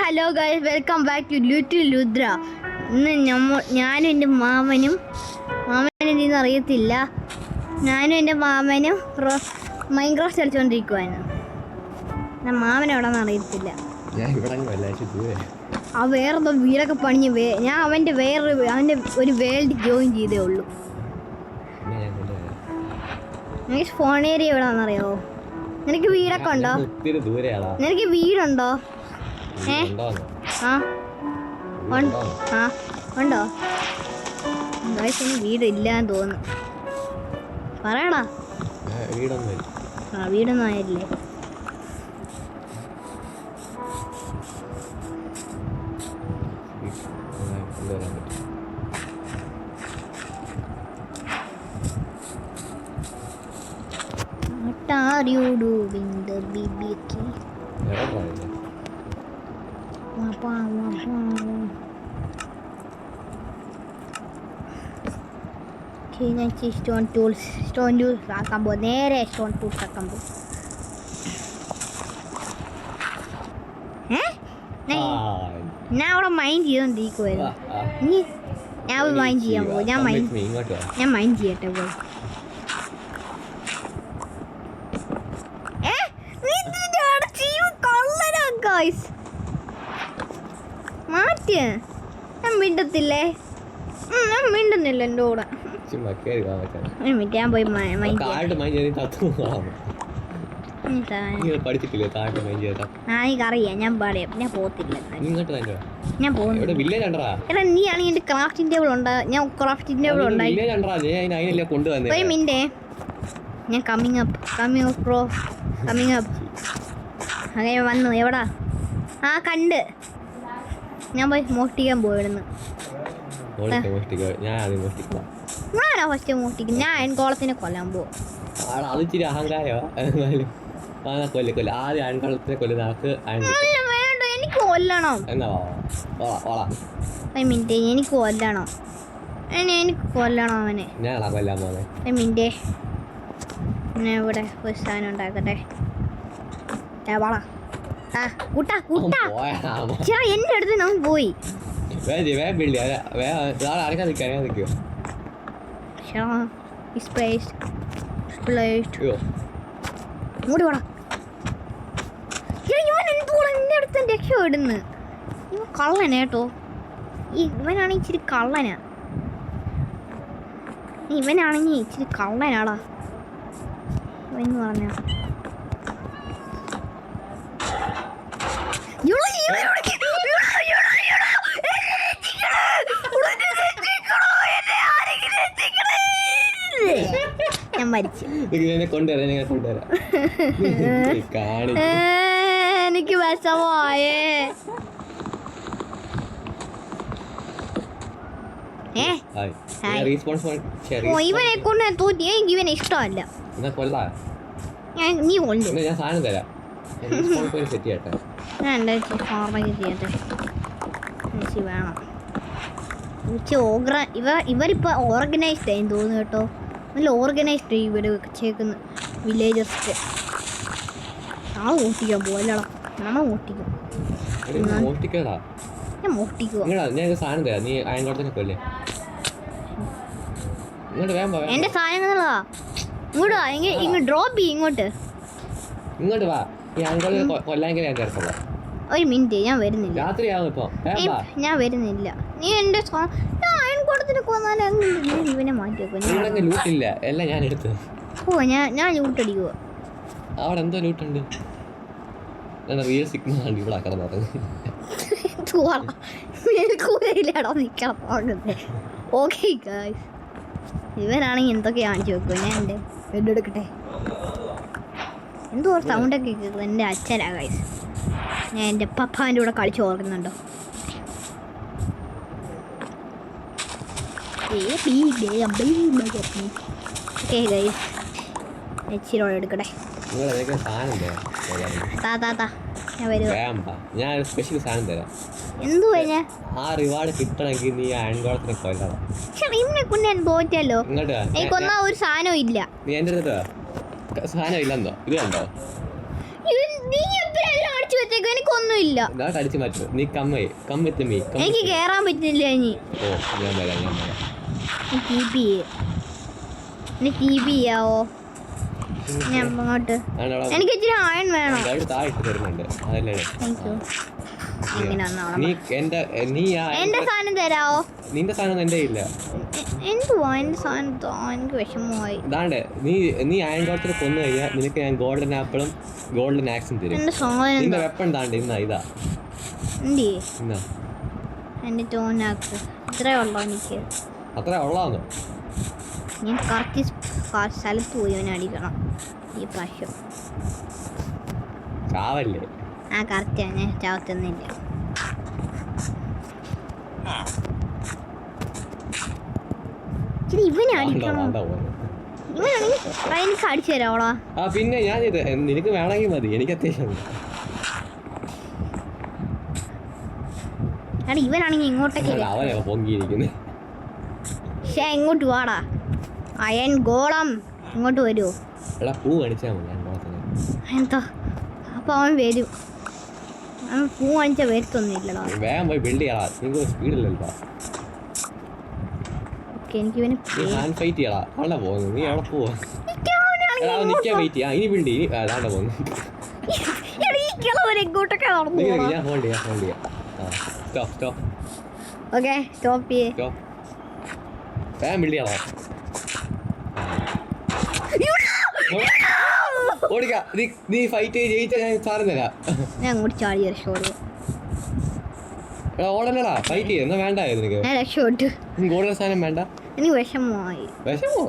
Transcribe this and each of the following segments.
Hello guys, welcome back to little Rudra. ഇന്ന് ഞാനും എൻ്റെ മാമനും ഇന്ന് അറിയത്തില്ല, ഞാനും എൻ്റെ മാമനും മൈൻക്രാഫ്റ്റ് കളിച്ചുകൊണ്ടിരിക്കുവായിരുന്നു. മാമൻ എവിടെന്ന് അറിയത്തില്ല. ആ വേറെന്തോ വീടൊക്കെ പണിഞ്ഞ് ഞാൻ അവൻ്റെ ഒരു വേൾഡ് ജോയിൻ ചെയ്തേ ഉള്ളൂ. എനിക്ക് ഫോൺ ഏരിയ എവിടെയാണെന്നറിയോ? നിനക്ക് വീടൊക്കെ ഉണ്ടോ? നിനക്ക് വീടുണ്ടോ? ഉണ്ടോ? വീടില്ലാന്ന് തോന്നുന്നു. പറയടാ. വീടൊന്നും ആയില്ലേ? What are you doing the BBQ? Stone tools ആക്കാൻ പോകും. നേരെ സ്റ്റോൺ ടൂൾസ് ആക്കാൻ പോകും. ഞാൻ അവിടെ മൈൻഡ് ചെയ്തോണ്ടിരിക്കുവായിരുന്നു. ഞാൻ മൈൻഡ് ചെയ്യാൻ പോകും. ഞാൻ മൈൻഡ് ചെയ്യട്ടെ പോയി. മാറ്റി ഞാൻ മിണ്ടത്തില്ലേ? ഞാൻ മിണ്ടുന്നില്ല എൻ്റെ കൂടെ. ഞാൻ പോയി എനിക്കറിയാം, ഞാൻ പറയാം. ഞാൻ പോകത്തില്ല. ഞാൻ പോകുന്നു. എടാ, നീ ആണെങ്കിൽ എൻ്റെ ക്രാഫ്റ്റിംഗ് ടേബിൾ ഉണ്ടായി. ഞാൻ ക്രാഫ്റ്റിംഗ് ടേബിൾ ഉണ്ടായി. ഒരു മിനിറ്റ്, ഞാൻ കമ്മിങ് അപ്പ് അങ്ങനെ വന്നു. എവിടാ? കണ്ട്. ഞാൻ പോയി മോഷ്ടിക്കാൻ പോയിടുന്നു. ഞാനാ ഫസ്റ്റ് മോഷ്ടിക്കും. ഞാൻ അയൻകോളത്തിനെ കൊല്ലാൻ പോകും. എനിക്ക് കൊല്ലണം. മിനിറ്റ്, എനിക്ക് കൊല്ലണം. എനിക്ക് കൊല്ലണം അവനെ. മിനിറ്റ്, ഞാൻ ഇവിടെ ഒരു സാധനം ഉണ്ടാക്കട്ടെ. എന്റെ അടുത്ത് ഞാൻ പോയി. രക്ഷപ്പെടുന്നു. ഇവൻ കള്ളനാ കേട്ടോ. ഇവനാണെങ്കിൽ ഇച്ചിരി കള്ളനാ. കള്ളനാടാ എന്ന് പറഞ്ഞ. ഞാൻ മരിച്ചു. എനിക്ക് വിഷമമായേ. ഇവനെ കൊണ്ട് തോറ്റി. എനിക്ക് ഇവനെ ഇഷ്ടമല്ല. നീ കൊല്ലു. ഞാൻ എൻ്റെ ഫാർമൊക്കെ ചെയ്യട്ടെ. എനിക്ക് വേണം. ഇവരിപ്പോൾ ഓർഗനൈസ്ഡ് ആയി തോന്നുന്നു കേട്ടോ. നല്ല ഓർഗനൈസ്ഡ് ആയി ഇവിടെ വെച്ചേക്കുന്ന വില്ലേജേഴ്സ്. നാളെ ഓട്ടിക്കാൻ പോവല്ലടാ. നമ്മൾ ഓട്ടിക്കും. ഞാൻ മോഷ്ടിക്കുക. എന്റെ സാധനങ്ങളാ. ഇങ്ങോട്ട് ഡ്രോപ്പ് ചെയ്യും. ഇങ്ങോട്ട് വാ. ഒരു മിനിറ്റ്, ഞാൻ വരുന്നില്ല. ഞാൻ വരുന്നില്ല. നീ എന്റെ അയൺകോളത്തിന് കൊന്നാലും ഇവനെ മാറ്റി വെക്കും. ഞാൻ ലൂട്ട് അടിക്കുക. അവിടെ എന്തോ ലൂട്ടുണ്ട്. റിയൽ സിഗ്നൽ ഇവിടെ കിടന്നത്. ഓക്കെ ഗായ്സ്, ഇവനാണെങ്കിൽ എന്തൊക്കെ കാണിച്ചു വെക്കും. ഞാൻ എൻ്റെ ബെഡ് എടുക്കട്ടെ. എന്തോ സൗണ്ടൊക്കെ കേൾക്കും. എൻ്റെ അച്ഛനാ ഗായ്സ്. ഞാൻ എൻ്റെ പപ്പാൻ്റെ കൂടെ കളിച്ച് ഓർക്കുന്നുണ്ടോ? ഓക്കെ ഗായ്സ്, ഇച്ചിരി എടുക്കട്ടെ. ഞാൻ സ്പെഷ്യൽ സാധനം തരാം. എന്തുവാ? ആ റിവാർഡ് കിട്ടണമെങ്കിൽ നീ അയൺകോളത്തിനെ കൊല്ലണം. തോറ്റല്ലോ. എനിക്കൊന്നാ ഒരു സാധനവും ഇല്ല. നീ എൻ്റെ അടുത്ത് സാധനം ഇല്ലെന്നോ? ഇത് കണ്ടോ? നീ അടിച്ചു വെച്ചേക്കോ. എനിക്കൊന്നും ഇല്ല. ഞാൻ അടിച്ചു മാറ്റും. നീ കമ്മിത്ത് മീ. എനിക്ക് കേറാൻ പറ്റുന്നില്ല ഇനി. ഓ ഞാൻ വരാം. ടി പി ചെയ്യാവോ? ഞാൻ അങ്ങോട്ട്. എനിക്ക് ഇച്ചിരി അയൺ വേണം. താഴെ തരുന്നുണ്ട്. അതല്ലേ എന്റെ സാധനം തരാവോ? നിന്റെ സാധനം എന്റെ ഇല്ല. എന്തുവാ എന്റെ സാധനം? എനിക്ക് വിഷമമായി. ഇതാണ്ട് നീ അയൺ ഗോഡത്തിനെ കൊന്നു കഴിഞ്ഞാൽ നിനക്ക് ഞാൻ ഗോൾഡൻ ആപ്പിളും ഗോൾഡൻ ആക്സും തരും. നിന്റെ വെപ്പൺ താണ്ട് ഇതാ എന്റെ ടോനാക്ക് ഇത്രേ ഉള്ളോ എനിക്ക്? അത്ര ഉള്ളതാണോ? ഞാൻ കറക്റ്റ് സ്ഥലത്ത് പോയി അവനെ അടിക്കണം ഈ പ്രാവശ്യം. ചാവല്ലേ? ആ കറക്റ്റ് ഞാൻ ചാവത്തൊന്നുമില്ല. ഇവനെ അടിക്കണം. എനിക്ക് അടിച്ചു തരാവോളാ? ആ പിന്നെ ഞാൻ നിനക്ക് വേണമെങ്കിൽ മതി. എനിക്ക് അത്യാവശ്യം. ഇവനാണെങ്കിൽ ഇങ്ങോട്ടേക്ക് അവനെ പൊങ്ങിയിരിക്കുന്നത്. പക്ഷേ ഇങ്ങോട്ട് വാടാ അയൺ ഗോളം. ഇങ്ങോട്ട് വരുമോ? എടാ പൂ കാണിച്ചാൽ മതി. എന്താ അപ്പൊ അവൻ വരും. അവൻ പൂ കാണിച്ചാൽ വരുത്തൊന്നുമില്ലടാ. വേഗം പോയി ബിൽഡ് ചെയ്യാ. നിങ്ങൾക്ക് സ്പീഡില്ലല്ലോ. എനിക്ക് ഇവനെ ഹാൻഡ് ഫൈറ്റ് ചെയ്യടാ. അവിടെ പോകുന്നു. നീ അവിടെ പോവാ. നിൽക്കാൻ വെയിറ്റ് ചെയ്യാം. ഇനി ബിൽഡ് ചെയ്യും. അതാണ്ട് പോകുന്നു. ഞാൻ ഹോൾഡ് ചെയ്യാം. സ്റ്റോപ്പ്. ഓക്കെ സ്റ്റോപ്പ് ചെയ്യേ. വേഗം ബിൽഡ് ചെയ്യണോ? ഓടിക്കാ. നീ ഫൈറ്റ് ജയിച്ചാൽ ഞാൻ സാധനം തരാം. ഞാൻ അങ്ങോട്ട് ചാടി രക്ഷോട്. എടാ ഓടല്ലടാ. ഫൈറ്റ് ചെയ്യ. എന്നാ വേണ്ടായോ നിനക്ക്? ഞാൻ രക്ഷോട്ട്. ഗോൾഡൻ സാധനം വേണ്ട. എനിക്ക് വിഷമമായി. വിഷമോ?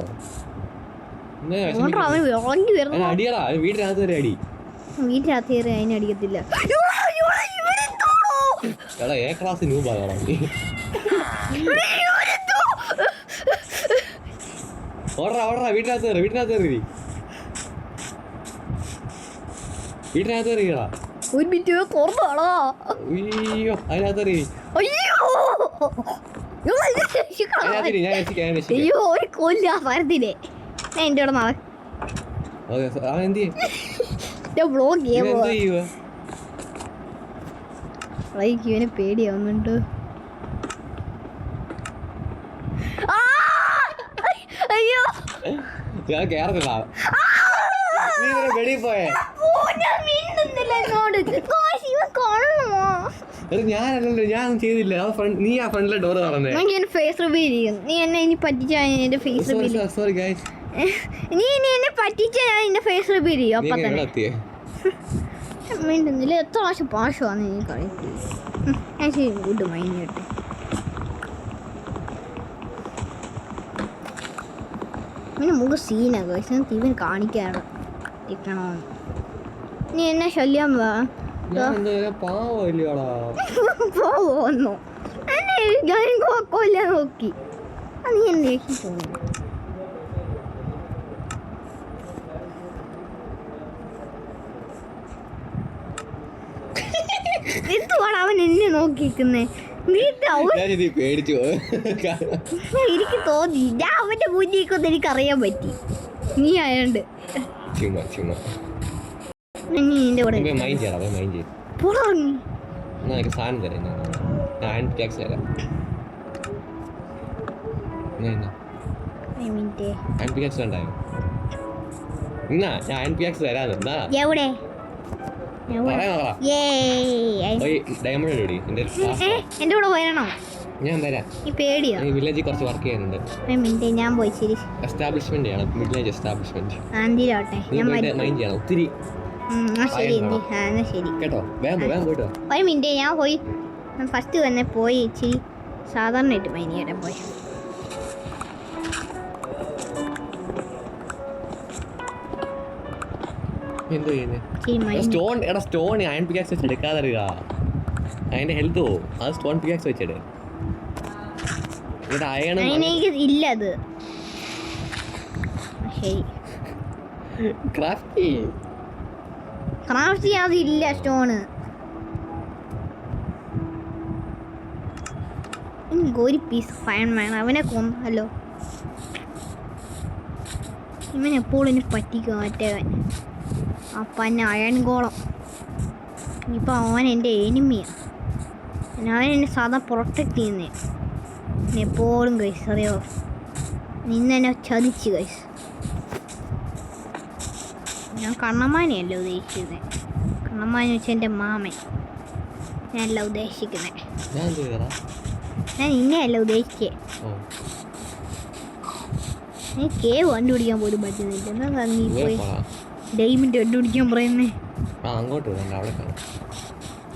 അടിയടാ. വീട്ടിനകത്ത് വരെ അടി. വീട്ടിനകത്ത് കയറി അതിനെ അടിക്കത്തില്ല. എടാ എ ക്ലാസ് ന്യൂബാണ്. ഓടറാ. വീട്ടിനകത്ത് കയറി. വീട്ടിനകത്ത് കയറിയടാ. ഒരു മിനിറ്റ് കുറവാണോ? അയ്യോ അതിനകത്ത് കയറി. അയ്യോ ഒരു കൊല്ല മരത്തിനെ എന്റെ ഇവിടെ നടക്കും. ഇവനെ പേടിയാവുന്നുണ്ട്. അയ്യോ ഞാൻ കേറത്തില്ല. വെളിയിൽ പോയേ. ഞാനല്ലല്ലോ. ഞാൻ ചെയ്തില്ല. നീ ആ ഫ്രണ്ടിലെ ഡോർ തുറന്നേ. ഫേസ് റിവീൽ ചെയ്യും. നീ എന്നെ ഇനി പറ്റിച്ചാ എന്റെ ഫേസ് റിവീൽ. Sorry guys. നീ എന്നെ പറ്റിച്ചാ ഞാൻ എന്റെ ഫേസ് റിവീൽ ചെയ്യും. അപ്പൊ തന്നെ മിണ്ടുന്നില്ല. എത്ര പ്രാവശ്യം പാഷമാണ് നീ കളിക്കുന്നത്. ഞാൻ ശരി ഗുഡ് മൈൻഡ് കേട്ടെ. ഇങ്ങനെ മുഖം സീനാണ് പക്ഷെ ഇവൻ കാണിക്കാറ് ഇരിക്കണമെന്ന്. നീ എന്നെ ശല്യം പോവോന്നോ? എന്നെ കൊല്ലാൻ നോക്കി. നീ എന്നെ തോന്നുന്നു. എന്തുവാണ് അവൻ എന്നെ നോക്കിക്കുന്നേ? എനിക്ക് തോന്നി ഞാൻ അവന്റെ മുന്നിക്കൊന്ന് എനിക്കറിയാൻ പറ്റി. നീ ആയോണ്ട് നിന്റെ കൂടെ സാധനം തരാം. എവിടെ എന്റെ കൂടെ വരണോ? ഞാൻ വരാം. പേടിയോ? വില്ലേജിൽ കുറച്ച് വർക്ക് ചെയ്യാനുണ്ട്. ഞാൻ പോയി. ശരി എസ്റ്റാബ്ലിഷ്മെന്റ് ചെയ്യണം. വില്ലേജ് എസ്റ്റാബ്ലിഷ്മെന്റ് മൈൻഡ് ചെയ്യണം ഒത്തിരി. ശരി കേട്ടോ. വേഗം പോയിട്ടോ. ഒരു മിനിറ്റ് ഞാൻ പോയി. ഫസ്റ്റ് തന്നെ പോയി ഇച്ചിരി സാധാരണയായിട്ട് മൈൻഡ് ചെയ്യാൻ പോയി. എന്തോ സ്റ്റോൺ അയൺ പിക്കാക്സ് വെച്ച് എടുക്കാതറിയുക. അതിന്റെ ഹെൽത്ത് പോവും. അത് സ്റ്റോൺ പിക്കാക്സ് വെച്ചിട്. ഇല്ല അത് ശരി. ക്രാഫ്റ്റ് ചെയ്യാതില്ല സ്റ്റോണ്. ഒരു പീസ് ഫയൺ വേണം. അവനെ കൊന്നല്ലോ. ഇവൻ എപ്പോഴും എന്നെ പറ്റിക്കും. മറ്റേവൻ അപ്പന്നെ അയൺ ഗോളം. ഇപ്പം അവൻ എൻ്റെ എനിമിയാണ്. ഞാൻ എന്നെ സാധാ പ്രൊട്ടക്റ്റ് ചെയ്യുന്നേ എപ്പോഴും ഗൈസ് അറിയോ. നിന്നെന്നെ ചതിച്ച് ഗൈസ്. ഞാൻ കണ്ണമ്മാനെയല്ല ഉദ്ദേശിക്കുന്നത്. കണ്ണമ്മാനെ വെച്ചാൽ എൻ്റെ മാമൻ ഞാനല്ല ഉദ്ദേശിക്കുന്നത്. ഞാൻ നിന്നെയല്ല ഉദ്ദേശിച്ചേ. നീ കേവ് കണ്ടുപിടിക്കാൻ പോലും പറ്റുന്നില്ല. എന്നാ നീ പോയി ഡൈമണ്ട് കണ്ടുപിടിക്കാൻ പറയുന്നേ.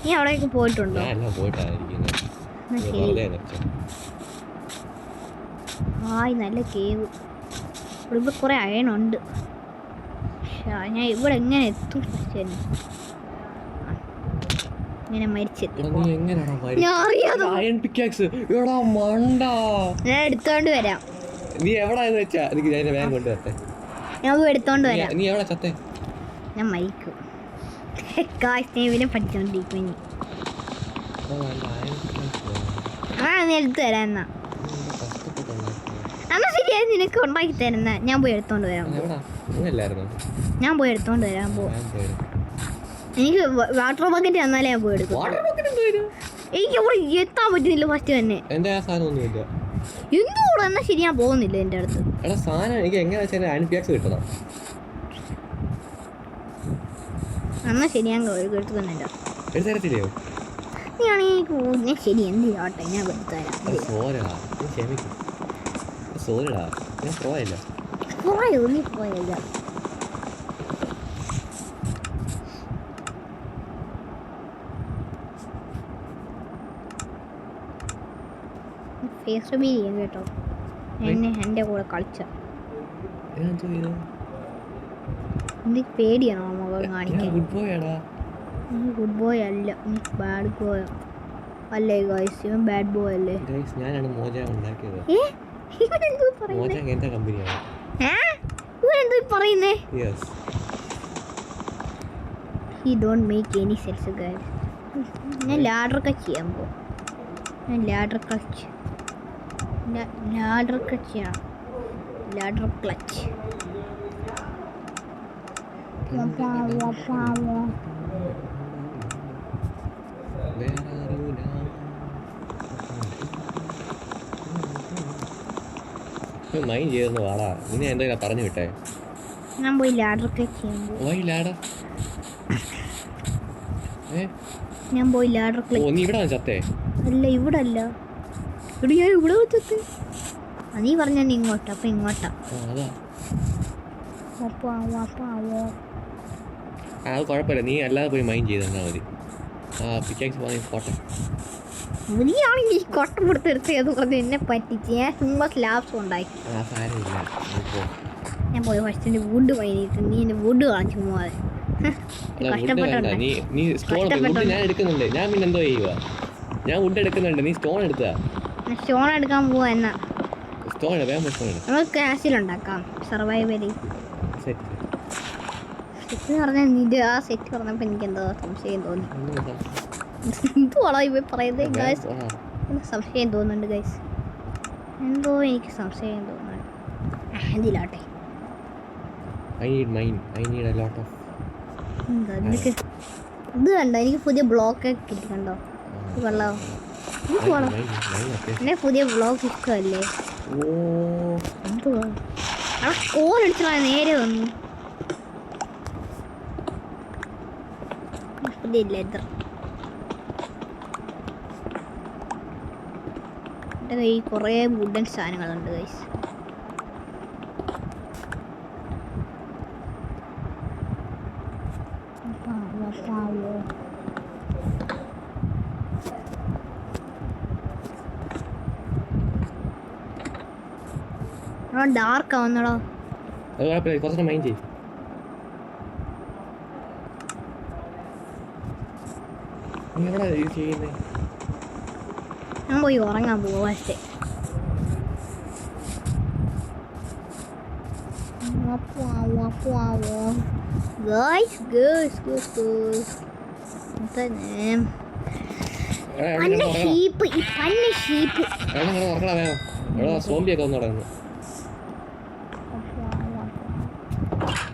നീ അവിടേക്ക് പോയിട്ടുണ്ടോ? ആയി നല്ല കേവ്. ഇവിടെ കുറെ അയണുണ്ട്. ഞാൻ ഇവിടെ എങ്ങനെ എത്തും? ഇങ്ങനെ മരിച്ചെത്തി. ഞാൻ എടുത്തോണ്ട് വരാം. നീ എവിടാന്ന് വെച്ചാ എനിക്ക് വേഗം കൊണ്ടുവരട്ടെ. ഞാൻ പോയി എടുത്തോണ്ട് വരാം. നീ എവിടെ ചത്തേ? ഞാൻ മരിക്കും. പഠിച്ചോണ്ടിരിക്കും ഇനി. നീ എടുത്തു തരാം. എന്നാ ശരിയായി നിനക്ക് ഉണ്ടാക്കി തരുന്ന. ഞാൻ പോയി എടുത്തോണ്ട് വരാം. ഞാൻ പോയി എടുത്തോണ്ട് വരാൻ പോ. എനിക്ക് വാട്ടർ ബക്കറ്റ് തന്നാലേ ഞാൻ പോയി എടുക്കും. എനിക്ക് അവിടെ എത്താൻ പറ്റുന്നില്ല ഫസ്റ്റ് തന്നെ. എന്തുകൂടെ എന്നാ ശരി ഞാൻ പോകുന്നില്ല എൻ്റെ അടുത്ത്. എന്നാ ശരി ഞാൻ എടുത്തു തന്നെ. നീയാണെങ്കിൽ ശരി എന്ത് ചെയ്യട്ടെ ഞാൻ എടുത്തു തരാം. പോയില്ല. ഫേസ് റിവീൽ ചെയ്യാം കേട്ടോ. എന്നെ എൻ്റെ കൂടെ കളിച്ച എനിക്ക് പേടിയാണോ മുഖം കാണിക്കാൻ? ഗുഡ് ബോയ് അല്ല, ബാഡ് ബോയ് അല്ലേ ഗൈസ്? ഇവൻ ബാഡ് ബോയ് അല്ലേ? ഞാനാണ് മോജ ഉണ്ടാക്കിയത്. പറയുന്നേ he don't make any sense guys. ഞാൻ ലാഡർ കച്ച് ചെയ്യാൻ പോകും. ഞാൻ ലാഡർ ക്ലച്ച് ചെയ്യണം. Ladder clutch. മൈൻ ചെയ്യുന്നു വാടാ. നിന്നെ എന്താ പറഞ്ഞു വിട്ടേ? ഞാൻ പോയി ലാഡർ ക്ലച്ച് ചെയ്യാൻ പോകും. ഞാൻ പോയി ലാഡർ ക്ലച്ച്. നീ ഇവിടെ ചത്തേ? അല്ല ഇവിടെ അല്ല. ഇവിടെ ഞാൻ ഇവിടെ വെച്ചത്. നീ പറഞ്ഞ ഇങ്ങോട്ടാ. അപ്പൊ ഇങ്ങോട്ടാ. അത് കുഴപ്പമില്ല. നീ അല്ലാതെ പോയി മൈൻഡ് ചെയ്ത് തന്നാൽ മതി. പോട്ടെ. നീയാണെങ്കിൽ കൊട്ട കൊടുത്തെടുത്തത് പറഞ്ഞ് എന്നെ പറ്റിച്ച്. ഞാൻ ചുമ്മാ സ്ലാബ്സ് ഉണ്ടാക്കി. ഞാൻ പോയി ഫസ്റ്റിന്റെ വുഡ് വൈകിട്ട് നീ എന്റെ വുഡ് കാണിച്ചു പോവാതെ. ഞാൻ എടുക്കുന്നുണ്ട്. ഞാൻ പിന്നെ എന്തോ ചെയ്യുക? ഞാൻ വുഡ് എടുക്കുന്നുണ്ട്. നീ സ്റ്റോൺ എടുത്താ? സ്റ്റോൺ എടുക്കാൻ പോവാ. എന്നാ സ്റ്റോൺ നമുക്ക് കാശിലുണ്ടാക്കാം. സർവൈവലി സെറ്റ് പറഞ്ഞാൽ നിന്റെ ആ സെറ്റ് പറഞ്ഞപ്പോൾ എനിക്ക് എന്തോ സംശയം തോന്നി. എന്തുവാണോ ഇവ പറയുന്നത് ഗൈസ്? സംശയം തോന്നുന്നുണ്ട് ഗൈസ്. എന്തോ എനിക്ക് സംശയം തോന്നുന്നുണ്ട്. എന്തിലാട്ടെ ഇത് കണ്ടോ? എനിക്ക് പുതിയ ബ്ലോക്ക് കിട്ടി. കണ്ടോ വെള്ളം? എന്നെ പുതിയ ബ്ലോക്ക് ഇഷ്ടമല്ലേ? എന്തുവാ അവിടെ കോലടിച്ചാ നേരെ വന്നു. പുതിയ ലെതർ. എൻ്റെ കയ്യിൽ കുറേ വുഡൻ സാധനങ്ങളുണ്ട് ഗൈസ്. ഡാർക്ക് ആവുന്നടോ. കുറച്ച് മൈൻഡ് ചെയ്യും. ഞാൻ പോയി ഉറങ്ങാൻ പോവാ.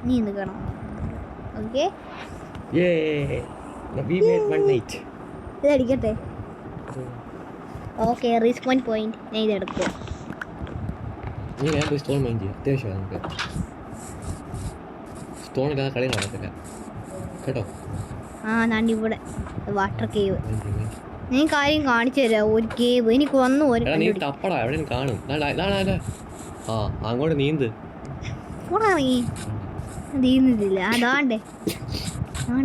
നീ എന്ത് കാണാം? Okay We made one night. ഇതടിക്കട്ടെ. ഓക്കെ റീസ്പോൺ പോയിന്റ് ഞാൻ ഇതെടുക്കും. നീ വേറെ സ്റ്റോൺ മൈൻഡ് ചെയ്യാം. അത്യാവശ്യമാണ് നമുക്ക്. സ്റ്റോൺ ഇല്ലാതെ കളി നടക്കത്തില്ല കേട്ടോ. നാണ്ട് ഇവിടെ വാട്ടർ കേവ്. ഞാൻ കാര്യം കാണിച്ചു തരാം. ഒരു കേവ് എനിക്ക് വന്നു. നീ തപ്പടാ എവിടെ കാണും. അങ്ങോട്ട് നീന്ത്. നീന്തുന്നില്ല. അതാണ്ടേ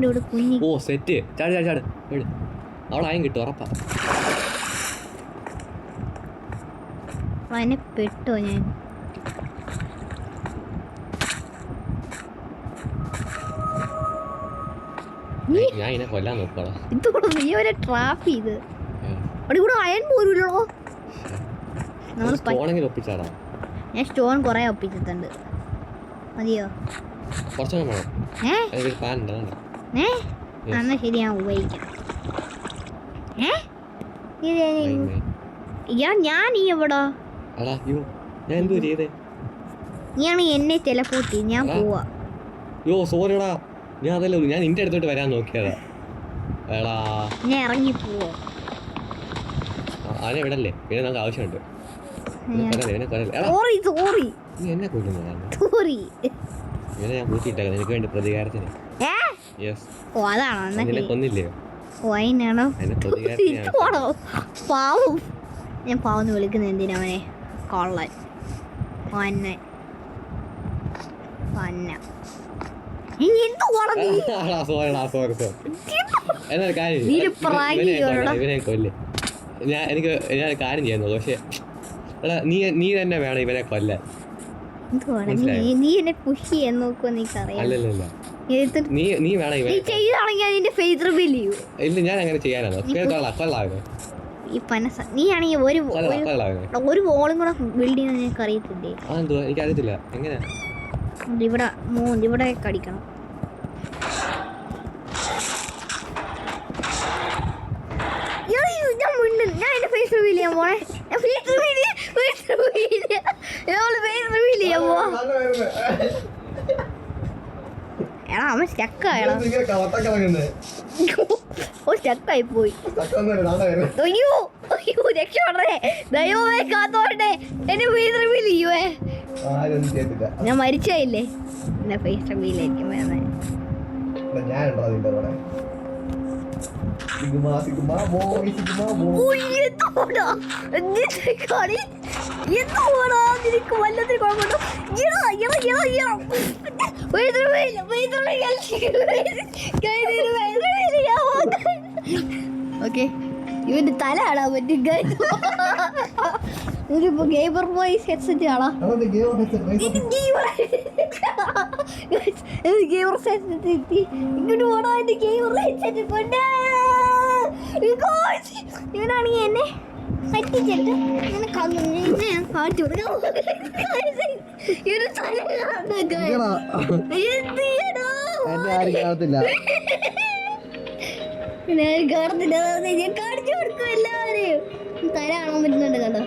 ഇവിടെ കുഞ്ഞി. ഓ സെറ്റ്. ചാട് ചാട് ചാട്. അവിടെ ആയും കിട്ടും ഉറപ്പാ. അവനെ പെട്ടോ ഞാൻ. ഞാൻ ഇതിനെ കൊല്ലാൻ നോക്കടാ. ഇതോടെ നീ അവരെ ട്രാപ്പ് ചെയ്ത് അവിടെ കൂടെ അയൺ പോരുല്ലോ. സ്റ്റോണെങ്കിലും ഒപ്പിച്ചാടാ. ഞാൻ സ്റ്റോൺ കുറെ ഒപ്പിച്ചിട്ടുണ്ട്. മതിയോ? കുറച്ചൊന്നും വേണം. എന്നാ ശരി ഞാൻ ഉപയോഗിക്കാം. ഞാൻ നീ എവിടാ? നീയാണ് എന്നെ ടെലപ്പോർട്ട്. ഞാൻ പോവാ. സോറിടാ. ഞാൻ അതല്ല ഞാൻ നിന്റെ അടുത്തോട്ട് വരാൻ നോക്കിയതാ. ഞാൻ ഇറങ്ങി പോവാ. അവനെ വിടല്ലേ. പിന്നെ നമുക്ക് ആവശ്യമുണ്ട്. എന്നെ കൊല്ലുന്നതാണ്. ഇവനെ ഞാൻ കൂട്ടിയിട്ടേക്കാം നിനക്ക് വേണ്ടി പ്രതികാരത്തിന്. നിന്നെ കൊന്നില്ലയോ? പാവം. ഞാൻ പാവന്ന് വിളിക്കുന്നത് എന്തിനാ അവനെ? കൊള്ളൻ പന്ന പന്ന. ഇവനെ കൊല്ലേ. ഞാൻ കാര്യം ചെയ്യുന്നു. പക്ഷെ നീ തന്നെ വേണം ഇവനെ കൊല്ലാൻ. നീ എന്നെ പുഷ് ചെയ്യാൻ നോക്കുവോ? നീക്കറിയാം. നീ വേണം ഇവനെ ചെയ്താണെങ്കിൽ അതിന്റെ ഫേസ് റിവീൽ ചെയ്യൂ. ഇല്ല ഞാൻ അങ്ങനെ ചെയ്യാനാണോ? കൊള്ളാവോ ഈ പനസ. നീ ആണെങ്കിൽ ഒരു വോളും കൂടെ ബിൽഡ് ചെയ്യാൻ നിനക്ക് അറിയത്തില്ലേ? എനിക്കറിയത്തില്ല. എങ്ങനെയാ? ഇവിടെ കടിക്കണം. ഞാൻ എന്റെ ഫേസ് റിവീൽ ചെയ്യാൻ പോണേ. എടാ അവൻ സ്റ്റക്കായടാ. സ്റ്റക്കായി പോയി. അയ്യോ അയ്യോ രക്ഷപ്പെടേ. ദൈവമേ കാത്തോട്ടെ. എന്റെ ഫേസ് റിവീൽ ചെയ്യുവേ. ഞാൻ മരിച്ചായില്ലേ. എന്റെ ഫേസ് റിവീലായിരിക്കും വരുന്നത്. നിനക്ക് വല്ലത്തിന് കുഴപ്പമുണ്ടോ? ഓക്കെ ഇവന്റെ തല കാണാൻ പറ്റും. ഇതിപ്പോ ഗെയിമർ ബോയ്സ് ഹെഡ്സെറ്റ് കാണാം. ഗെയിമർ ഹെഡ്സെറ്റ് എത്തി. ഇങ്ങോട്ട് പോണോ? എന്റെ ഗെയിമർ ഹെഡ്സെറ്റ് കൊണ്ട് ഇവനാണെങ്കിൽ എന്നെ പറ്റിച്ചിട്ട് ഇങ്ങനെ കാണിച്ചു കൊടുക്കാം. ഞാൻ കാണിച്ചു കൊടുക്കും എല്ലാവരെയും. തല കാണാൻ പറ്റുന്നുണ്ട് കണ്ടോ?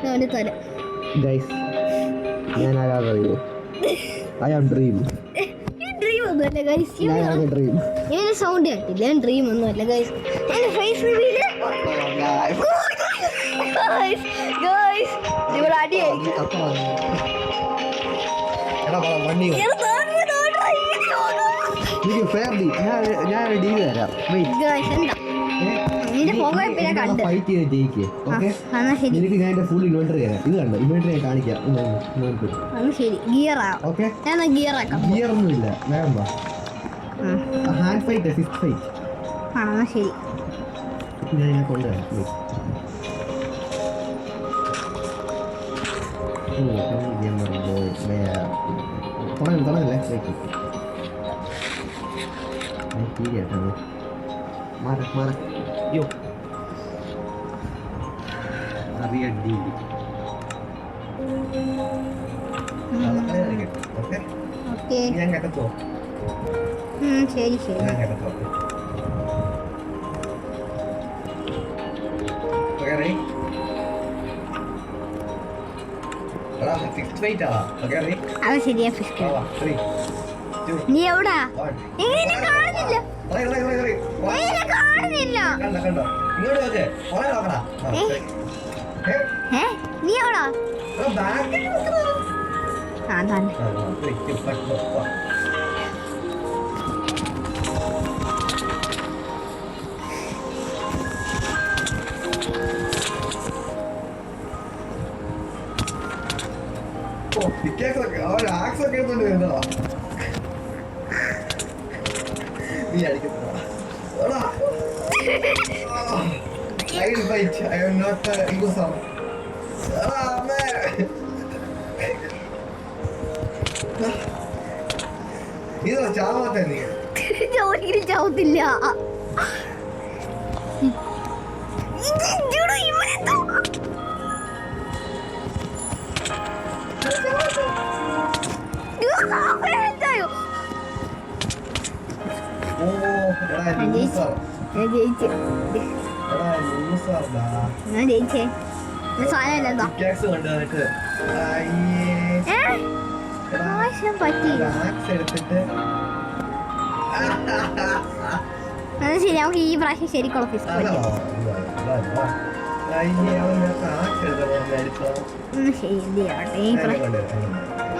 അവന്റെ തല. ഡ്രീം ഒന്നുമല്ല ഗൈസ്. ഇവന് സൗണ്ട് കേട്ടില്ല. ഡ്രീം ഒന്നുമല്ല ഗൈസ്. ഫേസ് റിവീൽ ഇവിടെ അടിയായിരിക്കും. ശരി ഗിയറാക്കാം. ഗിയറൊന്നുമില്ല. ഹാൻഡ് ഫൈറ്റ് ഫിസ്റ്റ് ഫൈറ്റ് ആണോ? ശരി ഞാൻ കൊണ്ടുവരാം. തുടങ്ങല്ലേ യോ അറിയടി. ഞാൻ കേട്ടോ. ശരി ശരി. ഞാൻ കേട്ടോ. അത് ശരിയാ. നീ എവിടാ? കാണുന്നില്ല. ഇതിനെ കാണുന്നില്ല. കണ്ടോ ഇങ്ങോട്ട് നോക്ക് കുറെ നോക്കടാ നീ എവിടാ? ആ തന്നെ. ആക്സൊക്കെ എടുത്തോണ്ട് വരുന്നതാ നീ അടിക്കുന്നതാ I will fight. I am not Igusam. ഇതോ ചാവാത്ത നീ ഒരിക്കലും ചാവത്തില്ല. ഞാൻ ജയിച്ചേ. സാധനം പറ്റി. ശരി, നമുക്ക് ഈ പ്രാവശ്യം ശരിക്കുള്ള ഫിസ്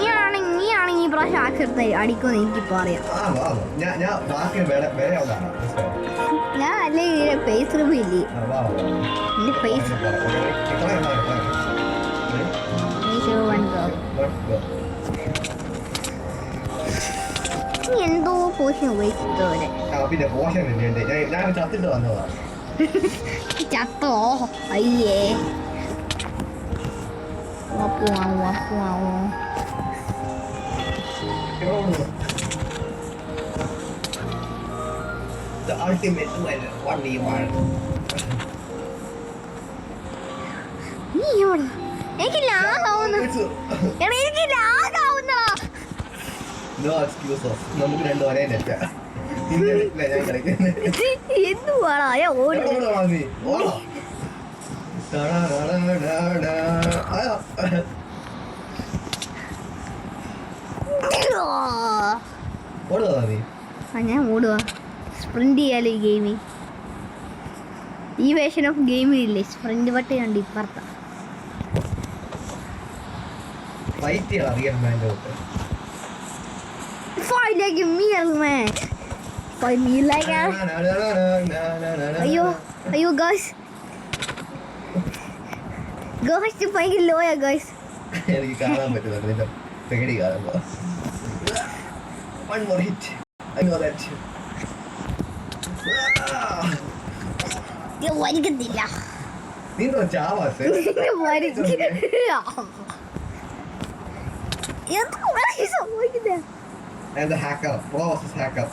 നീയാണെങ്കിൽ ഈ പ്രാവശ്യം ആക്സെടുത്ത് അടിക്കുമെന്ന് എനിക്കിപ്പോ അറിയാം. ഞാൻ അല്ലേ ഫേസ് റിവ്യൂ ഇല്ലേ എന്റെ ഫേസ് എന്തോ പോഷൻ ഉപയോഗിച്ചതുപോലെ ചത്തോ. അയ്യേ പോവാമോ The ultimate duel, one v one. എനിക്ക് ലാഗാവുന്നു. എനിക്ക് ലാഗാവുന്ന. No excuses. നമുക്ക് രണ്ടും ഒരേ നെറ്റാ. നിന്റെ നെറ്റിലാ ഞാൻ കളിക്കുന്നത്. എന്തുവാടാ ഞാൻ ഓടുന്നു. ഓടുവാ നീ? ഞാൻ ഓടുവാ. സ്പ്രിന്റ് ചെയ്യാലോ ഈ ഗെയിമിൽ. ഈ വേർഷൻ ഓഫ് ഗെയിമിലില്ലേ സ്പ്രിന്റ് ബട്ട് കണ്ട് ഇപ്പുറത്ത fight like a real man. Fight me like a. Ayo guys. Guys, you fight lawyer guys. എനിക്ക് കാണാൻ പറ്റുന്നുണ്ട് നിന്റെ പേടി കാണുമ്പോ. One more hit. I know that. ഞാൻ വലിക്കത്തില്ല. നീ ചാവാസ് and the hacker, pro versus hacker.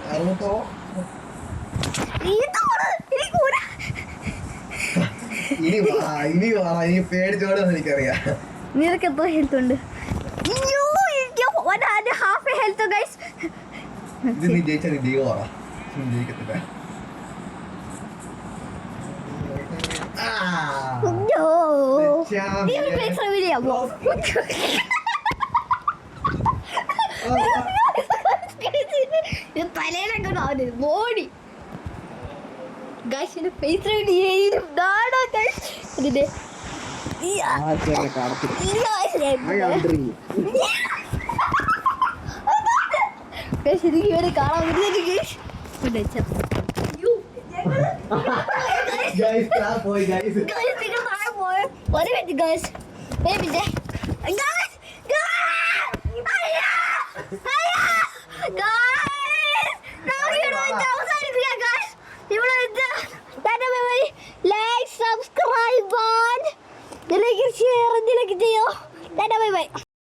Naruto. ഇനി പേടിച്ചോടെന്ന് എനിക്കറിയാം. നിനക്ക് എപ്പോ ഹെൽത്ത് ഉണ്ട്? Half health guys. ഇത് നീ ജയിച്ചാ നീ ദൈവമാണോ? ജയിക്കത്തില്ല. തലേനൊക്കെ ബോഡി ഗൈസ് എന്റെ ഫേസ് റെഡി ഇതിന്റെ ശരിക്കും ഇവരെ കാണാൻ ഗൈസ്